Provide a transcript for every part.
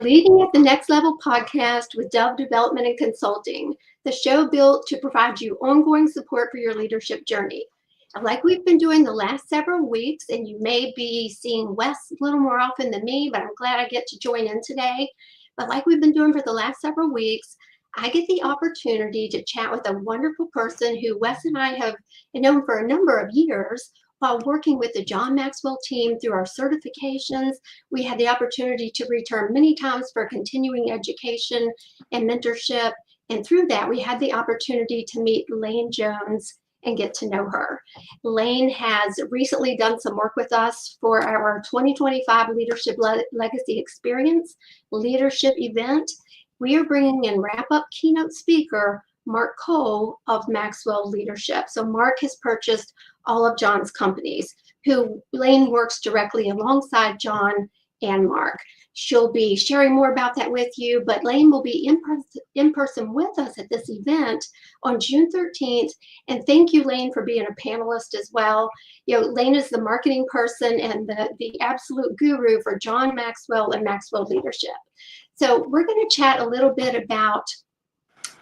Leading at the Next Level podcast with Dove Development and Consulting, the show built to provide you ongoing support for your leadership journey. And like we've been doing the last several weeks, and you may be seeing Wes a little more often than me, but I'm glad I get to join in today. But like we've been doing for the last several weeks, I get the opportunity to chat with a wonderful person who Wes and I have known for a number of years while working with the John Maxwell team through our certifications. We had the opportunity to return many times for continuing education and mentorship. And through that, we had the opportunity to meet Lane Jones and get to know her. Lane has recently done some work with us for our 2025 Leadership Legacy Experience leadership event. We are bringing in wrap-up keynote speaker Mark Cole of Maxwell Leadership. So Mark has purchased all of John's companies, who Lane works directly alongside John and Mark. She'll be sharing more about that with you, but Lane will be in person with us at this event on June 13th. And thank you, Lane, for being a panelist as well. You know, Lane is the marketing person and the absolute guru for John Maxwell and Maxwell Leadership. So we're going to chat a little bit about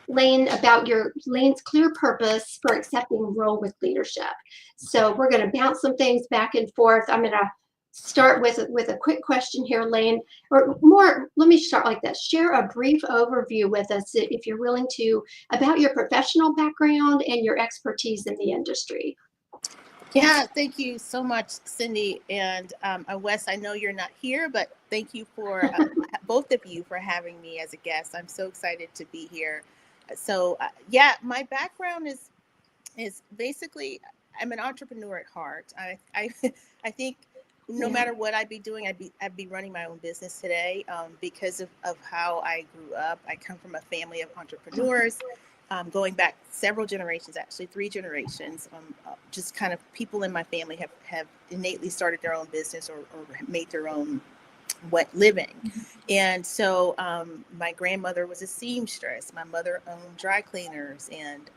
Lane, about Lane's clear purpose for accepting a role with leadership. So we're going to bounce some things back and forth. I'm going to start with a quick question here, Lane, or more, let me start like this. Share a brief overview with us, if you're willing to, about your professional background and your expertise in the industry. Yeah, thank you so much, Cindy. And Wes, I know you're not here, but thank you for both of you for having me as a guest. I'm so excited to be here. So yeah, my background is basically, I'm an entrepreneur at heart. I think no matter what I'd be doing, I'd be running my own business today because of how I grew up. I come from a family of entrepreneurs, going back several generations, actually 3 generations. Just kind of people in my family have innately started their own business or made their own living. And so my grandmother was a seamstress. My mother owned dry cleaners. And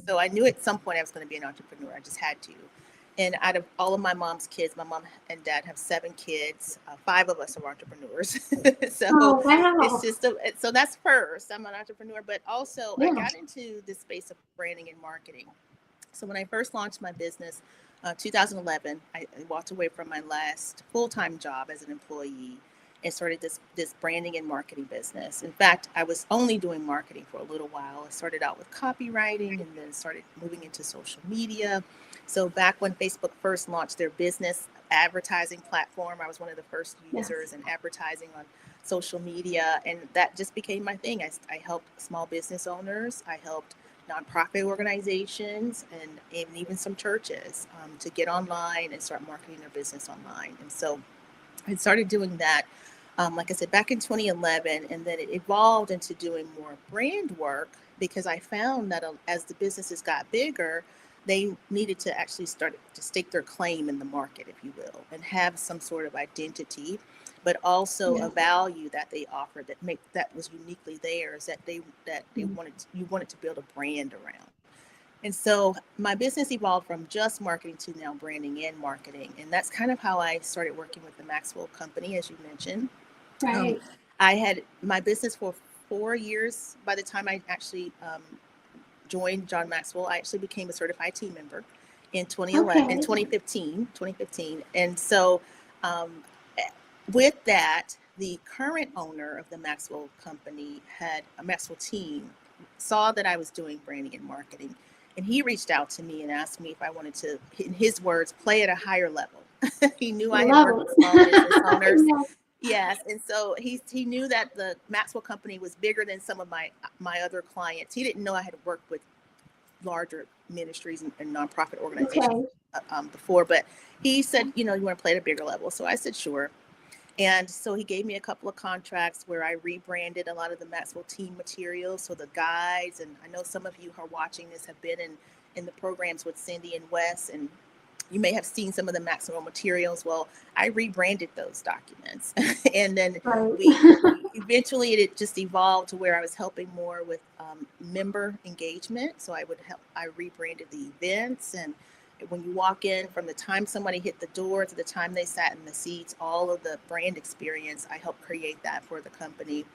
so I knew at some point I was going to be an entrepreneur. I just had to. And out of all of my mom's kids, my mom and dad have 7 kids. 5 of us are entrepreneurs. So it's just, so that's first. I'm an entrepreneur, but also I got into the space of branding and marketing. So when I first launched my business, 2011, I walked away from my last full-time job as an employee and started this branding and marketing business. In fact, I was only doing marketing for a little while. I started out with copywriting and then started moving into social media. So back when Facebook first launched their business advertising platform, I was one of the first users in advertising on social media. And that just became my thing. I helped small business owners. I helped nonprofit organizations and even some churches to get online and start marketing their business online. And so I started doing that, like I said, back in 2011, and then it evolved into doing more brand work because I found that as the businesses got bigger, they needed to actually start to stake their claim in the market, if you will, and have some sort of identity, but also a value that they offered that was uniquely theirs, that you wanted to build a brand around. And so my business evolved from just marketing to now branding and marketing. And that's kind of how I started working with the Maxwell company, as you mentioned. Right. I had my business for 4 years. By the time I actually joined John Maxwell, I actually became a certified team member in 2015. And so with that, the current owner of the Maxwell company had a Maxwell team, saw that I was doing branding and marketing. And he reached out to me and asked me if I wanted to, in his words, play at a higher level. He knew I had worked with small business owners. Yes. And so he knew that the Maxwell company was bigger than some of my other clients. He didn't know I had worked with larger ministries and nonprofit organizations before, but he said, you want to play at a bigger level. So I said, sure. And so he gave me a couple of contracts where I rebranded a lot of the Maxwell team materials. So the guides, and I know some of you who are watching this have been in the programs with Cindy and Wes, and you may have seen some of the Maxwell materials. Well, I rebranded those documents. And then eventually it just evolved to where I was helping more with member engagement. So I rebranded the events, and when you walk in, from the time somebody hit the door to the time they sat in the seats, all of the brand experience, I helped create that for the company.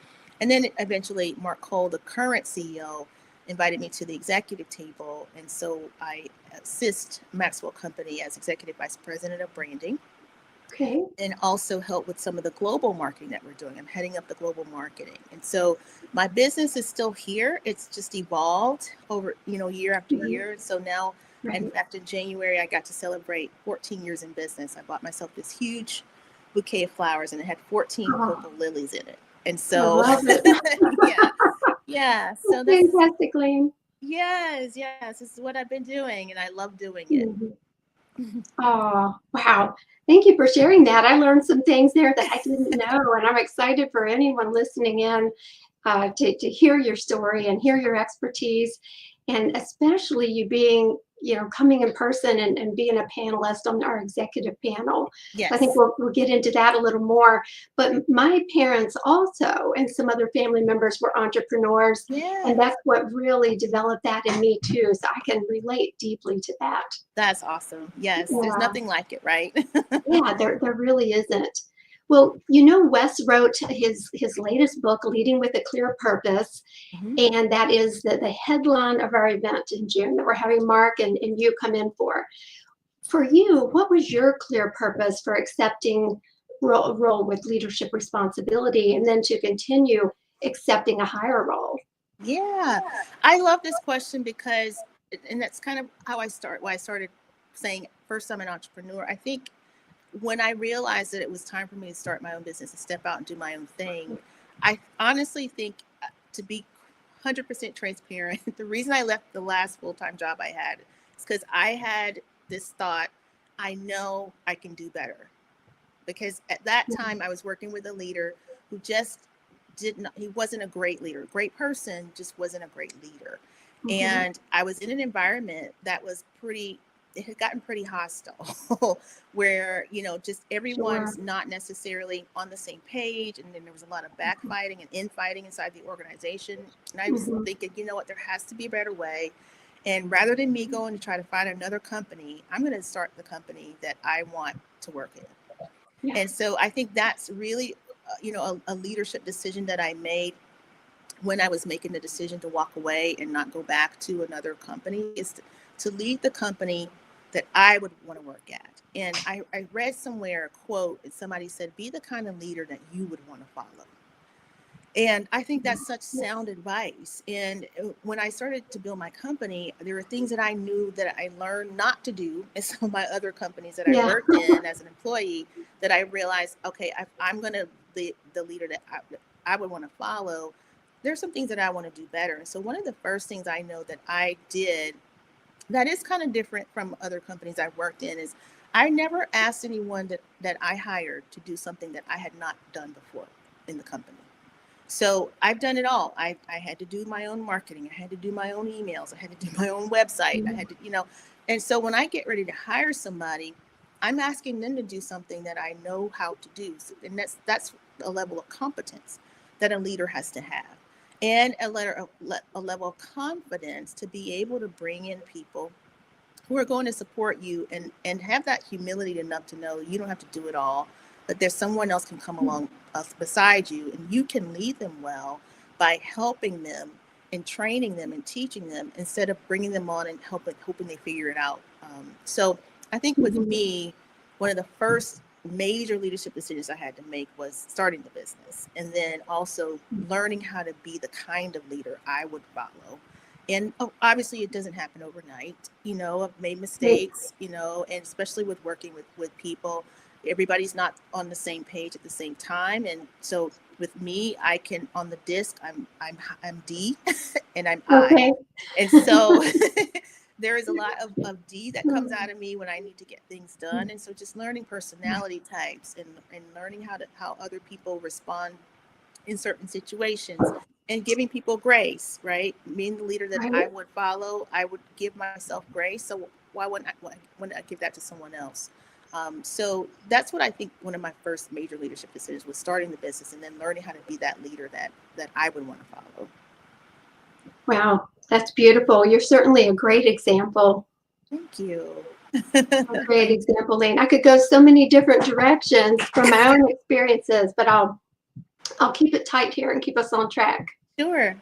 And then eventually Mark Cole, the current CEO, invited me to the executive table. And so I assist Maxwell Company as executive vice president of branding. Okay. And also help with some of the global marketing that we're doing. I'm heading up the global marketing. And so my business is still here. It's just evolved over, year after year. And so now, in fact, in January, I got to celebrate 14 years in business. I bought myself this huge bouquet of flowers, and it had 14 purple lilies in it. And so, I love it. yeah. So that's fantastic, Lane. Yes. This is what I've been doing, and I love doing it. Oh, wow. Thank you for sharing that. I learned some things there that I didn't know, and I'm excited for anyone listening in to hear your story and hear your expertise, and especially you being, coming in person and being a panelist on our executive panel. Yes. I think we'll get into that a little more. But my parents also, and some other family members, were entrepreneurs, and that's what really developed that in me too. So I can relate deeply to that. That's awesome. Yes, there's nothing like it, right? Yeah, there really isn't. Well, Wes wrote his latest book, Leading with a Clear Purpose, and that is the headline of our event in June that we're having Mark and you come in for. For you, what was your clear purpose for accepting role with leadership responsibility and then to continue accepting a higher role? Yeah, I love this question because, and that's kind of how why I started saying first I'm an entrepreneur. I think when I realized that it was time for me to start my own business and step out and do my own thing, I honestly think, to be 100% transparent, the reason I left the last full-time job I had is because I had this thought, I know I can do better. Because at that time I was working with a leader who just he wasn't a great leader, great person, just wasn't a great leader. And I was in an environment that was it had gotten pretty hostile where, just everyone's not necessarily on the same page. And then there was a lot of backfighting and infighting inside the organization. And I was thinking, there has to be a better way. And rather than me going to try to find another company, I'm going to start the company that I want to work in. Yeah. And so I think that's really, a leadership decision that I made when I was making the decision to walk away and not go back to another company, is to lead the company that I would want to work at. And I read somewhere a quote, and somebody said, be the kind of leader that you would want to follow. And I think that's such sound advice. And when I started to build my company, there were things that I knew that I learned not to do in some of my other companies that I worked in as an employee, that I realized, okay, I'm going to be the leader that I would want to follow. There's some things that I want to do better. And so one of the first things I know that I did that is kind of different from other companies I've worked in is I never asked anyone that I hired to do something that I had not done before in the company. So I've done it all. I had to do my own marketing. I had to do my own emails. I had to do my own website. I had to, and so when I get ready to hire somebody, I'm asking them to do something that I know how to do. And that's a level of competence that a leader has to have, and a level of confidence to be able to bring in people who are going to support you and have that humility enough to know you don't have to do it all, but there's someone else can come along beside you, and you can lead them well by helping them and training them and teaching them instead of bringing them on and hoping they figure it out. So I think with me, one of the first major leadership decisions I had to make was starting the business, and then also learning how to be the kind of leader I would follow. And obviously it doesn't happen overnight. I've made mistakes, and especially with working with people, everybody's not on the same page at the same time. And so with me, I can, on the disc, I'm D and I'm I. And so there is a lot of D that comes out of me when I need to get things done. And so just learning personality types and learning how other people respond in certain situations, and giving people grace, right? Being the leader that I would follow, I would give myself grace. So why wouldn't I give that to someone else? So that's what I think one of my first major leadership decisions was, starting the business and then learning how to be that leader that I would want to follow. Wow, that's beautiful. You're certainly a great example. Thank you. A great example, Lane. I could go so many different directions from my own experiences, but I'll keep it tight here and keep us on track. Sure.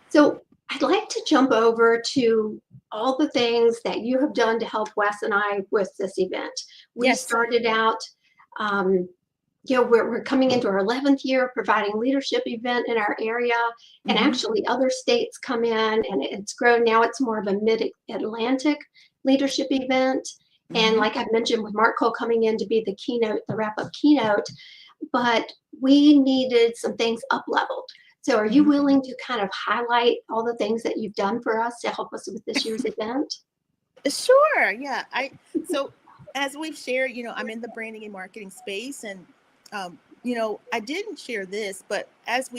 So I'd like to jump over to all the things that you have done to help Wes and I with this event. We Yes. started out, we're coming into our 11th year of providing leadership event in our area, and actually other states come in, and it's grown. Now it's more of a mid-Atlantic leadership event. And like I've mentioned, with Mark Cole coming in to be the keynote, the wrap-up keynote, but we needed some things up-leveled. So are you willing to kind of highlight all the things that you've done for us to help us with this year's event? Sure. Yeah. So as we've shared, I'm in the branding and marketing space, and I didn't share this, but as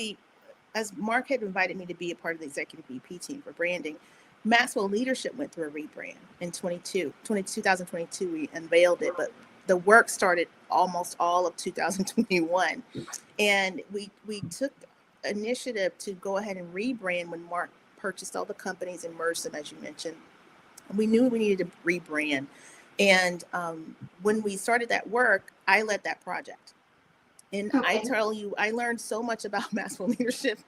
Mark had invited me to be a part of the executive VP team for branding, Maxwell Leadership went through a rebrand in 2022. We unveiled it, but the work started almost all of 2021. And we took initiative to go ahead and rebrand when Mark purchased all the companies and merged them, as you mentioned. We knew we needed to rebrand. And when we started that work, I led that project. And I tell you, I learned so much about Maxwell Leadership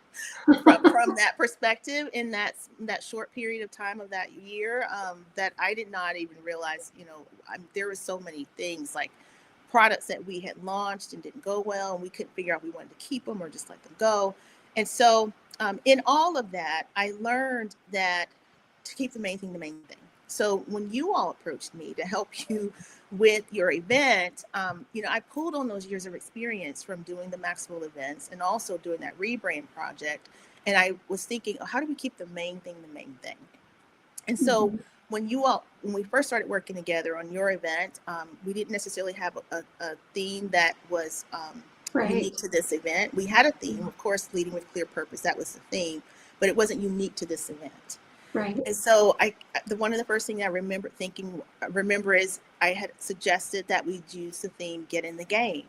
from that perspective in that short period of time of that year, that I did not even realize, there were so many things like products that we had launched and didn't go well, and we couldn't figure out if we wanted to keep them or just let them go. And so in all of that, I learned that to keep the main thing. So when you all approached me to help you with your event, I pulled on those years of experience from doing the Maxwell events and also doing that rebrand project. And I was thinking, how do we keep the main thing? And so when we first started working together on your event, we didn't necessarily have a theme that was unique to this event. We had a theme, of course, leading with clear purpose. That was the theme, but it wasn't unique to this event. Right. And so one of the first things I remember is I had suggested that we use the theme "Get in the Game."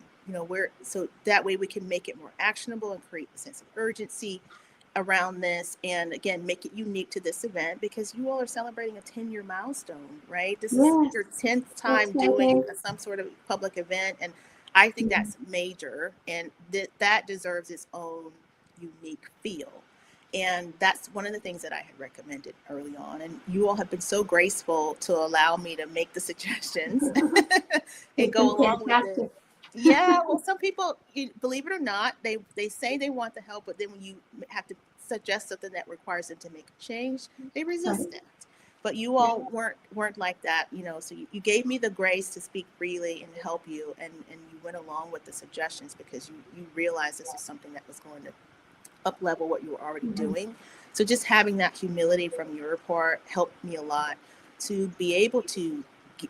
So that way we can make it more actionable and create a sense of urgency around this, and again, make it unique to this event because you all are celebrating a 10-year milestone, right? This is your 10th time doing some sort of public event, and I think that's major, and that deserves its own unique feel. And that's one of the things that I had recommended early on. And you all have been so graceful to allow me to make the suggestions and go along with it. Yeah, well, some people, believe it or not, they say they want the help, but then when you have to suggest something that requires them to make a change, they resist it. But you all weren't like that, so you gave me the grace to speak freely and help you, and you went along with the suggestions because you realized this was something that was going to up-level what you were already doing. So just having that humility from your part helped me a lot to be able to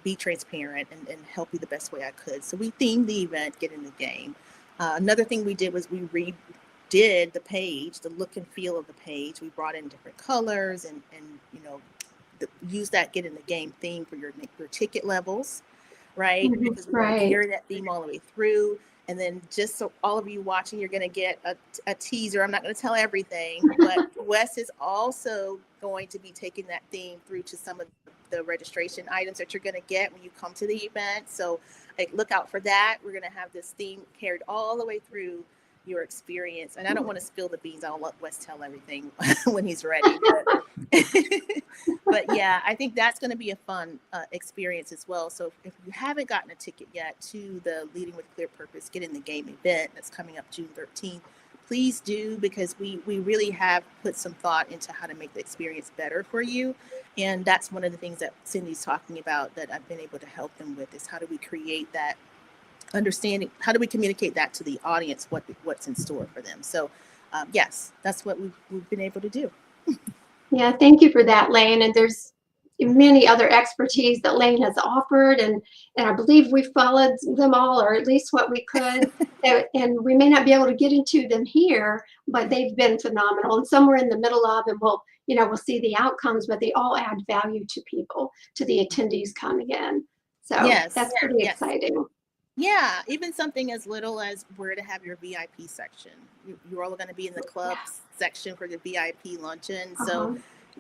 be transparent and help you the best way I could. So we themed the event, Get in the Game. Another thing we did was we redid the page, the look and feel of the page. We brought in different colors and use that Get in the Game theme for your ticket levels, right? Because we want to carry that theme all the way through. And then just so all of you watching, you're going to get a teaser. I'm not going to tell everything, but Wes is also going to be taking that theme through to some of the registration items that you're going to get when you come to the event. So look out for that. We're going to have this theme carried all the way through your experience. And I don't want to spill the beans. I'll let Wes tell everything when he's ready. But yeah, I think that's going to be a fun experience as well. So if you haven't gotten a ticket yet to the Leading with Clear Purpose, Get in the Game event that's coming up June 13th, please do, because we really have put some thought into how to make the experience better for you. And that's one of the things that Cindy's talking about that I've been able to help them with is how do we create that understanding, how do we communicate that to the audience, what's in store for them. So yes, that's what we've been able to do. Yeah, thank you for that, Lane. And there's many other expertise that Lane has offered, and I believe we followed them all, or at least what we could. And we may not be able to get into them here, but they've been phenomenal. And some we're in the middle of, and we'll see the outcomes, but they all add value to people, to the attendees coming in. So that's pretty exciting. Yeah, even something as little as where to have your VIP section. You're all going to be in the club section for the VIP luncheon. So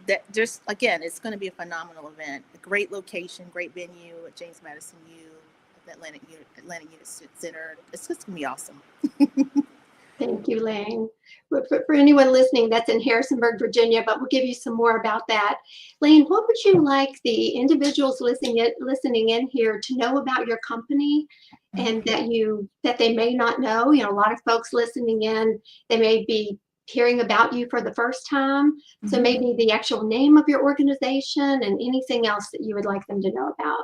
that there's, again, it's going to be a phenomenal event. A great location, great venue at James Madison U, at the Atlantic Unit Center. It's just going to be awesome. Thank you, Lane. For anyone listening, that's in Harrisonburg, Virginia, but we'll give you some more about that. Lane, what would you like the individuals listening in here to know about your company, and that they may not know? You know, a lot of folks listening in, they may be hearing about you for the first time. So maybe the actual name of your organization and anything else that you would like them to know about.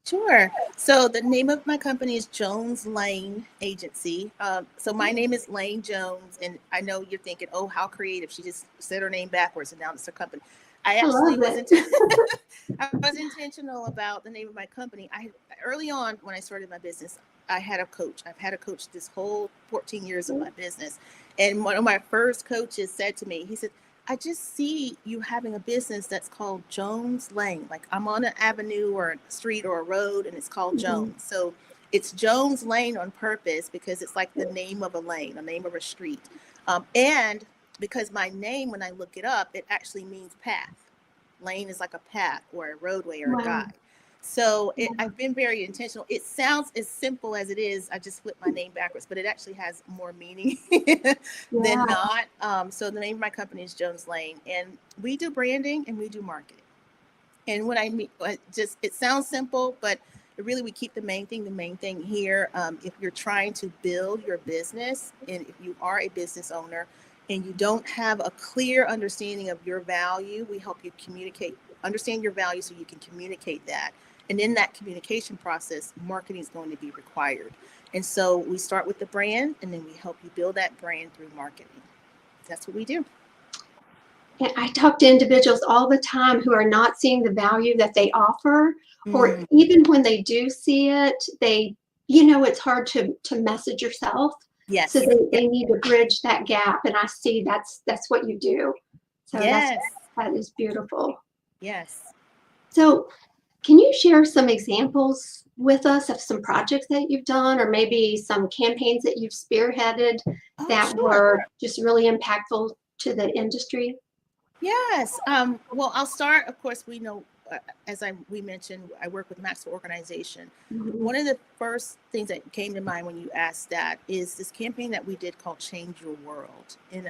Sure. So the name of my company is Jones Lane Agency. So my name is Lane Jones, and I know you're thinking, oh, how creative. She just said her name backwards and now it's her company. I actually I was intentional about the name of my company. Early on when I started my business, I had a coach. I've had a coach this whole 14 years of my business. And one of my first coaches said to me, he said, I just see you having a business that's called Jones Lane. Like I'm on an avenue or a street or a road and it's called Jones. So it's Jones Lane on purpose because it's like the name of a lane, the name of a street. And because my name, when I look it up, it actually means path. Lane is like a path or a roadway or a guide. So I've been very intentional. It sounds as simple as it is. I just flipped my name backwards, but it actually has more meaning than not. So the name of my company is Jones Lane, and we do branding and we do marketing. And what I mean, it sounds simple, but really we keep the main thing here. If you're trying to build your business, and if you are a business owner and you don't have a clear understanding of your value, we help you understand your value so you can communicate that. And in that communication process, marketing is going to be required. And so we start with the brand, and then we help you build that brand through marketing. That's what we do. And I talk to individuals all the time who are not seeing the value that they offer, or even when they do see it, it's hard to message yourself. Yes. So they need to bridge that gap. And I see that's what you do. So that is beautiful. Yes. So can you share some examples with us of some projects that you've done, or maybe some campaigns that you've spearheaded that were just really impactful to the industry? Yes. Well, I'll start. Of course, we know, we mentioned, I work with Maxwell organization. One of the first things that came to mind when you asked that is this campaign that we did called Change Your World. In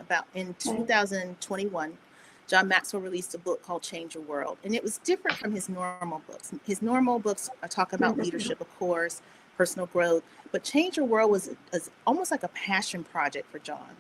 2021, John Maxwell released a book called Change Your World, and it was different from his normal books. His normal books are talking about leadership, of course, personal growth, but Change Your World was almost like a passion project for John,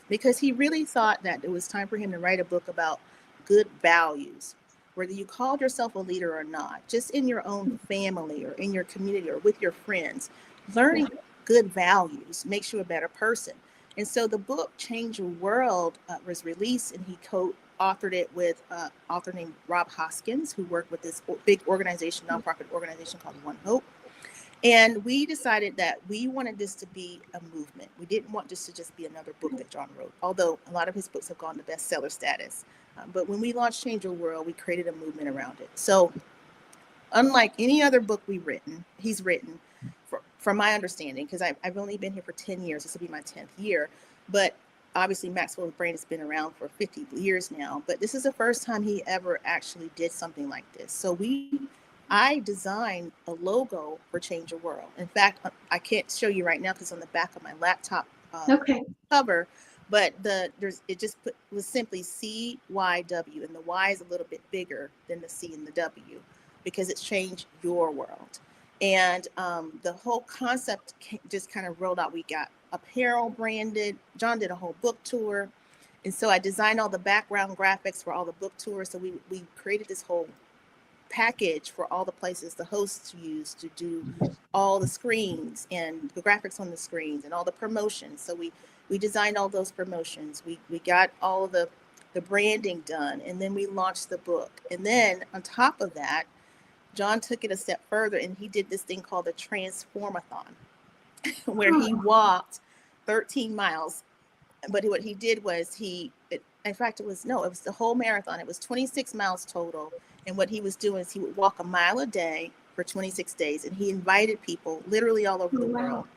because he really thought that it was time for him to write a book about good values, whether you called yourself a leader or not, just in your own family or in your community or with your friends. Learning good values makes you a better person. And so the book Change Your World was released, and he co-authored it with an author named Rob Hoskins, who worked with this big organization, nonprofit organization called One Hope. And we decided that we wanted this to be a movement. We didn't want this to just be another book that John wrote, although a lot of his books have gone to bestseller status. But when we launched Change Your World, we created a movement around it. So unlike any other book he's written, from my understanding, because I've only been here for 10 years, this will be my 10th year, but obviously Maxwell's brand has been around for 50 years now, but this is the first time he ever actually did something like this. So I designed a logo for Change Your World. In fact, I can't show you right now because it's on the back of my laptop cover, but was simply CYW, and the Y is a little bit bigger than the C and the W because it's Change Your World. And the whole concept just kind of rolled out. We got apparel branded. John did a whole book tour. And so I designed all the background graphics for all the book tours. So we created this whole package for all the places the hosts use to do all the screens and the graphics on the screens and all the promotions. So we designed all those promotions. We got all the branding done, and then we launched the book. And then on top of that, John took it a step further, and he did this thing called the Transformathon, where he walked 13 miles. But what he did was it was the whole marathon. It was 26 miles total. And what he was doing is he would walk a mile a day for 26 days. And he invited people literally all over the world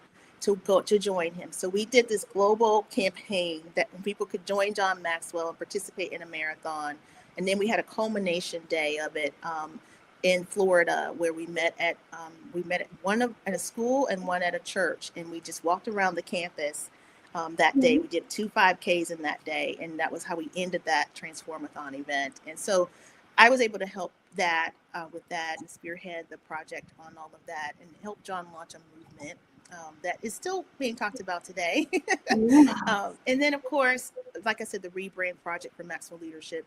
to join him. So we did this global campaign that people could join John Maxwell and participate in a marathon. And then we had a culmination day of it in Florida, where we met at one at a school and one at a church, and we just walked around the campus that day. We did 2 5Ks in that day, and that was how we ended that Transformathon event. And so I was able to help that with that and spearhead the project on all of that, and help John launch a movement that is still being talked about today. And then, of course, like I said, the rebrand project for Maxwell Leadership.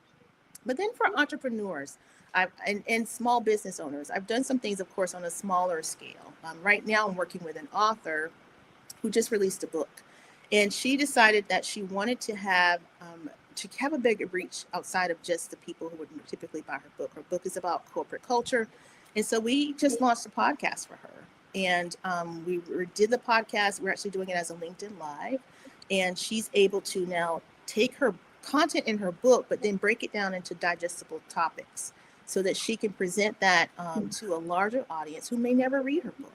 But then for entrepreneurs and small business owners, I've done some things, of course, on a smaller scale. Right now, I'm working with an author who just released a book, and she decided that she wanted to have a bigger reach outside of just the people who would typically buy her book. Her book is about corporate culture, and so we just launched a podcast for her. And we did the podcast. We're actually doing it as a LinkedIn Live, and she's able to now take her content in her book, but then break it down into digestible topics so that she can present that to a larger audience who may never read her book.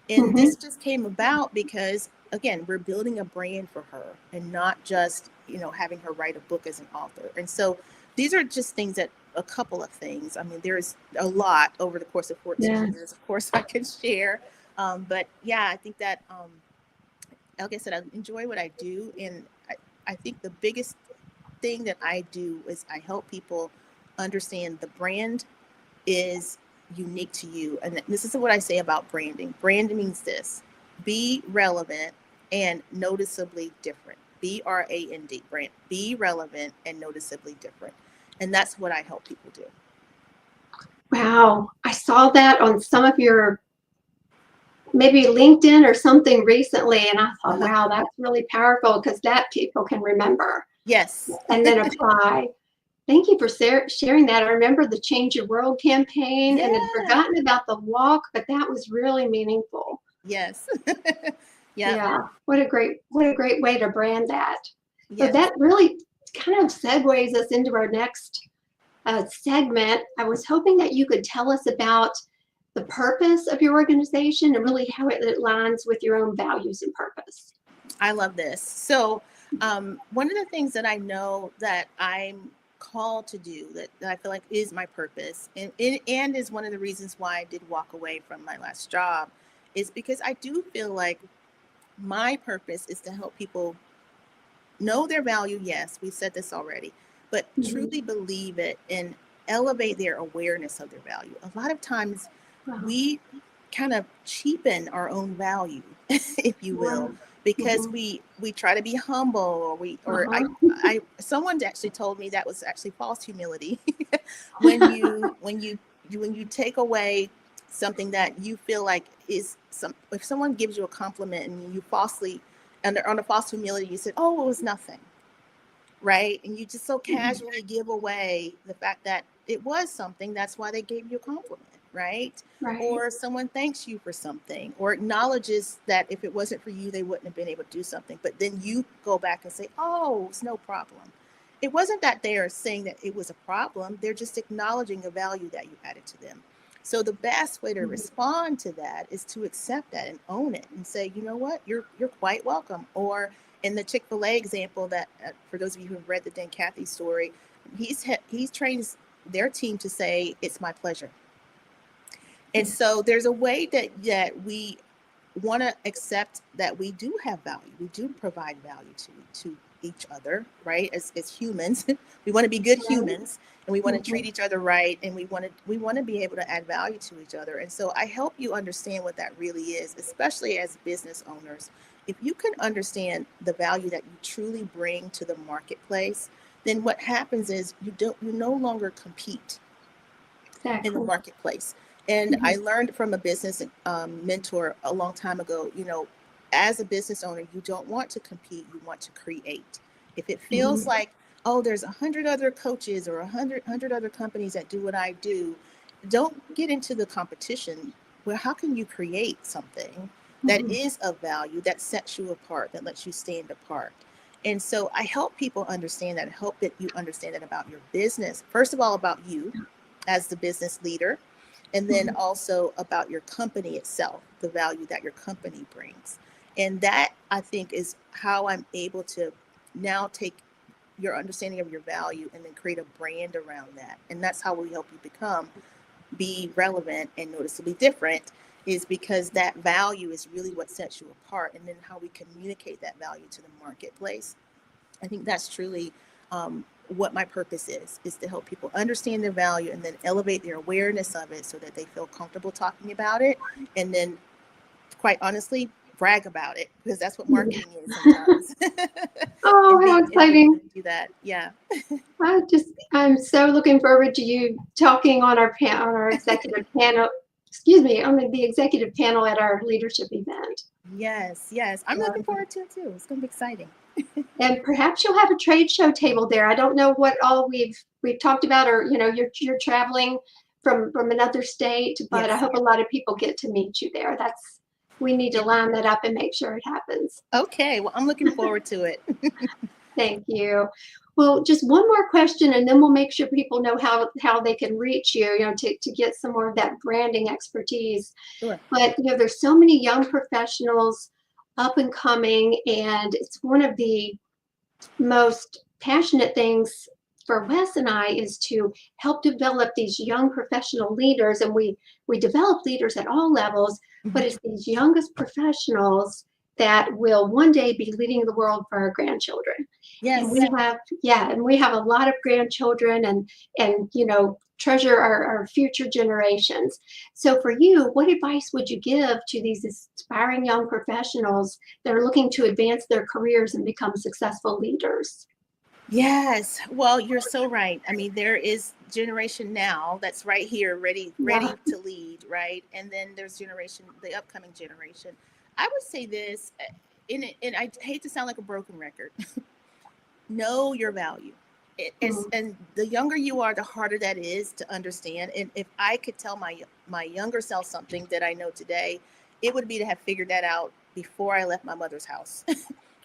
And this just came about because, again, we're building a brand for her and not just, having her write a book as an author. And so these are just things a couple of things. I mean, there's a lot over the course of 14 years, of course, I can share. But yeah, I think that, like I said, I enjoy what I do. And I think the biggest thing that I do is I help people understand the brand is unique to you. And this is what I say about branding. Brand means this: be relevant and noticeably different. BRAND, brand. Be relevant and noticeably different. And that's what I help people do. Wow. I saw that on some of your maybe LinkedIn or something recently, and I thought, wow, that's really powerful, because that people can remember. Yes. And then apply. Thank you for sharing that. I remember the Change Your World campaign and had forgotten about the walk, but that was really meaningful. Yes. Yeah. What a great way to brand that. Yes. So that really kind of segues us into our next segment. I was hoping that you could tell us about the purpose of your organization and really how it aligns with your own values and purpose. I love this. So one of the things that I know that I'm called to do that I feel like is my purpose and is one of the reasons why I did walk away from my last job is because I do feel like my purpose is to help people know their value. Yes, we said this already, but truly believe it and elevate their awareness of their value. A lot of times we kind of cheapen our own value, if you will, because we try to be humble, or I someone actually told me that was actually false humility. when you take away something that you feel like is if someone gives you a compliment and you falsely on a false humility, you said, oh, it was nothing, right? And you just so casually give away the fact that it was something. That's why they gave you a compliment, right? Or someone thanks you for something or acknowledges that if it wasn't for you, they wouldn't have been able to do something. But then you go back and say, oh, it's no problem. It wasn't that they are saying that it was a problem. They're just acknowledging the value that you added to them. So the best way to respond to that is to accept that and own it and say, you know what, you're quite welcome. Or in the Chick-fil-A example, that for those of you who have read the Dan Cathy story, he's trained their team to say, it's my pleasure. And so there's a way that we want to accept that we do have value. We do provide value to each other, right? As humans, we want to be good humans, and we want to treat each other right, and we want to be able to add value to each other. And so I help you understand what that really is, especially as business owners. If you can understand the value that you truly bring to the marketplace, then what happens is you no longer compete in the marketplace. And I learned from a business mentor a long time ago, as a business owner, you don't want to compete, you want to create. If it feels like, oh, there's 100 other coaches or 100 other companies that do what I do, don't get into the competition. Well, how can you create something that is of value, that sets you apart, that lets you stand apart? And so I help people understand that. I hope that you understand that about your business. First of all, about you as the business leader, and then also about your company itself, the value that your company brings. And that, I think, is how I'm able to now take your understanding of your value and then create a brand around that. And that's how we help you be relevant and noticeably different, is because that value is really what sets you apart. And then how we communicate that value to the marketplace. I think that's truly what my purpose is to help people understand their value and then elevate their awareness of it so that they feel comfortable talking about it. And then, quite honestly, brag about it, because that's what marketing is sometimes. Oh, how And being able exciting. to do that. Yeah. I'm so looking forward to you talking on our executive panel, excuse me, on the executive panel at our leadership event. Yes. I'm looking forward to it too. It's going to be exciting. And perhaps you'll have a trade show table there. I don't know what all we've talked about, or you're traveling from another state, but I Yes. hope a lot of people get to meet you there. We need to Yeah. line that up and make sure it happens. Okay. Well, I'm looking forward to it. Thank you. Well, just one more question, and then we'll make sure people know how they can reach you, to get some more of that branding expertise. Sure. But there's so many young professionals up and coming, and it's one of the most passionate things for Wes and I is to help develop these young professional leaders, and we develop leaders at all levels, but it's these youngest professionals that will one day be leading the world for our grandchildren. Yes. And we have a lot of grandchildren, and treasure our future generations. So for you, what advice would you give to these aspiring young professionals that are looking to advance their careers and become successful leaders? Yes. Well, you're so right. I mean, there is generation now that's right here, ready Yeah. to lead, right? And then there's the upcoming generation. I would say this, and I hate to sound like a broken record. Know your value. And the younger you are, the harder that is to understand. And if I could tell my younger self something that I know today, it would be to have figured that out before I left my mother's house,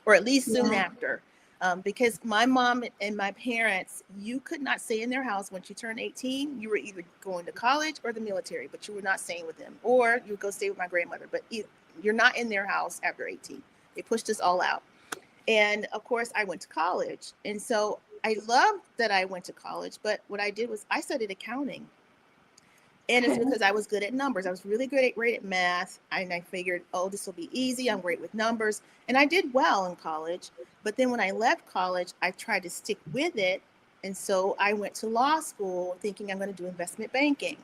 or at least soon after. Because my mom and my parents, you could not stay in their house once you turned 18. You were either going to college or the military, but you were not staying with them. Or you would go stay with my grandmother, but you're not in their house after 18. They pushed us all out. And of course, I went to college. And so I loved that I went to college. But what I did was I studied accounting. And it's because I was good at numbers. I was really great at math. And I figured, oh, this will be easy. I'm great with numbers. And I did well in college. But then when I left college, I tried to stick with it. And so I went to law school thinking I'm going to do investment banking.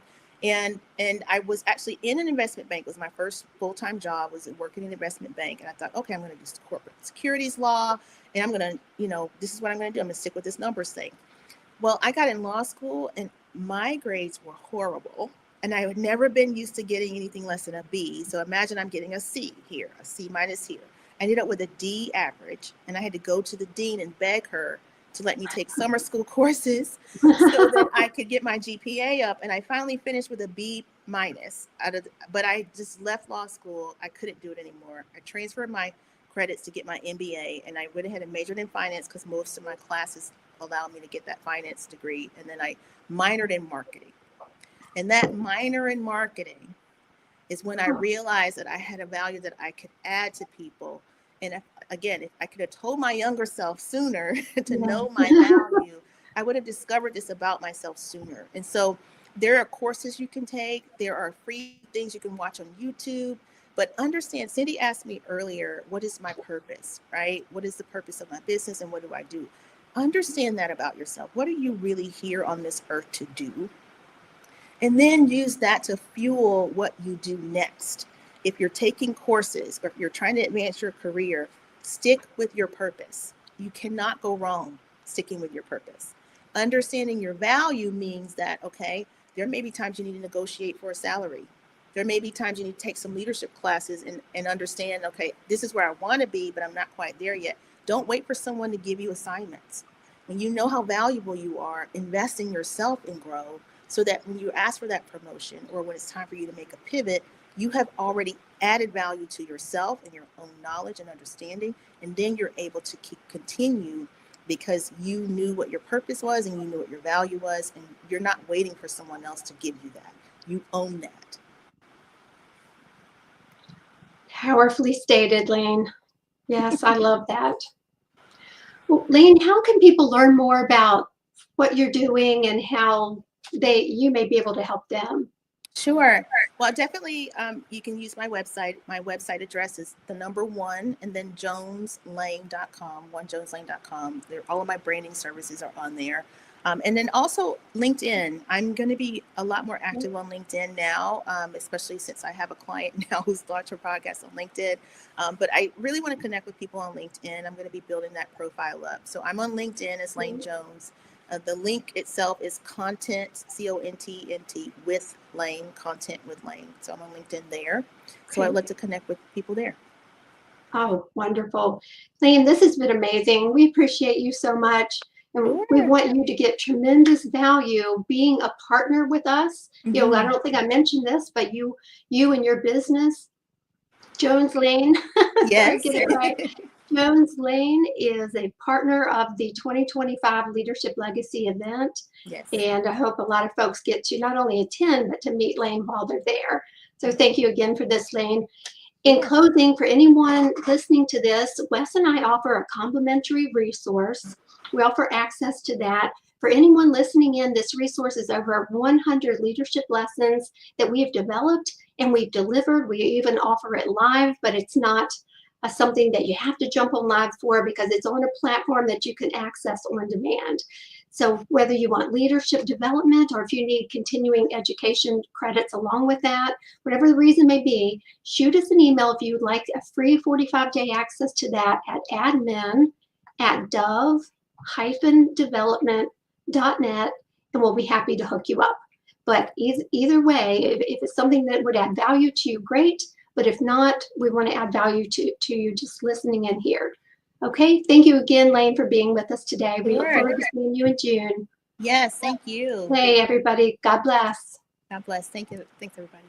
And I was actually in an investment bank. It was my first full-time job, was working in an investment bank. And I thought, okay, I'm going to do corporate securities law. And I'm going to, this is what I'm going to do. I'm going to stick with this numbers thing. Well, I got in law school and my grades were horrible. And I had never been used to getting anything less than a B. So imagine I'm getting a C here, a C minus here. I ended up with a D average. And I had to go to the dean and beg her to let me take summer school courses so that I could get my GPA up. And I finally finished with a B minus. But I just left law school. I couldn't do it anymore. I transferred my credits to get my MBA. And I went ahead and majored in finance because most of my classes allowed me to get that finance degree. And then I minored in marketing. And that minor in marketing is when I realized that I had a value that I could add to people. And if I could have told my younger self sooner to know my value, I would have discovered this about myself sooner. And so there are courses you can take. There are free things you can watch on YouTube. But understand, Cindy asked me earlier, what is my purpose, right? What is the purpose of my business and what do I do? Understand that about yourself. What are you really here on this earth to do? And then use that to fuel what you do next. If you're taking courses or if you're trying to advance your career, stick with your purpose. You cannot go wrong sticking with your purpose. Understanding your value means that, okay, there may be times you need to negotiate for a salary. There may be times you need to take some leadership classes and understand, okay, this is where I want to be, but I'm not quite there yet. Don't wait for someone to give you assignments. When you know how valuable you are, invest in yourself and grow, so that when you ask for that promotion or when it's time for you to make a pivot, you have already added value to yourself and your own knowledge and understanding. And then you're able to continue because you knew what your purpose was and you knew what your value was. And you're not waiting for someone else to give you that. You own that. Powerfully stated, Lane. Yes, I love that. Well, Lane, how can people learn more about what you're doing and how you may be able to help them? Sure. Well, definitely, you can use my website. My website address is the number 1 and then joneslane.com, onejoneslane.com. All of my branding services are on there. And then also LinkedIn. I'm going to be a lot more active on LinkedIn now, especially since I have a client now who's launched her podcast on LinkedIn. But I really want to connect with people on LinkedIn. I'm going to be building that profile up. So I'm on LinkedIn as Lane Jones. The link itself is content, CONTNT, with Lane, content with Lane. So I'm on LinkedIn there. So I'd like to connect with people there. Oh, wonderful. Lane, this has been amazing. We appreciate you so much. And we want you to get tremendous value being a partner with us. You know, I don't think I mentioned this, but you and your business, Jones Lane, Yes. get it right. Jones Lane is a partner of the 2025 Leadership Legacy event. Yes. And I hope a lot of folks get to not only attend, but to meet Lane while they're there. So thank you again for this, Lane. In closing, for anyone listening to this, Wes and I offer a complimentary resource. We offer access to that. For anyone listening in, this resource is over 100 leadership lessons that we have developed and we've delivered. We even offer it live, but it's not something that you have to jump on live for because it's on a platform that you can access on demand. So whether you want leadership development or if you need continuing education credits along with that, whatever the reason may be, shoot us an email if you would like a free 45-day access to that at admin@dove-development.net, and we'll be happy to hook you up. But either way, if it's something that would add value to you, great. But if not, we want to add value to you just listening in here. Okay, thank you again, Lane, for being with us today. We look forward to seeing you in June. Yes, thank you. Hey, everybody. God bless. God bless. Thank you. Thanks, everybody.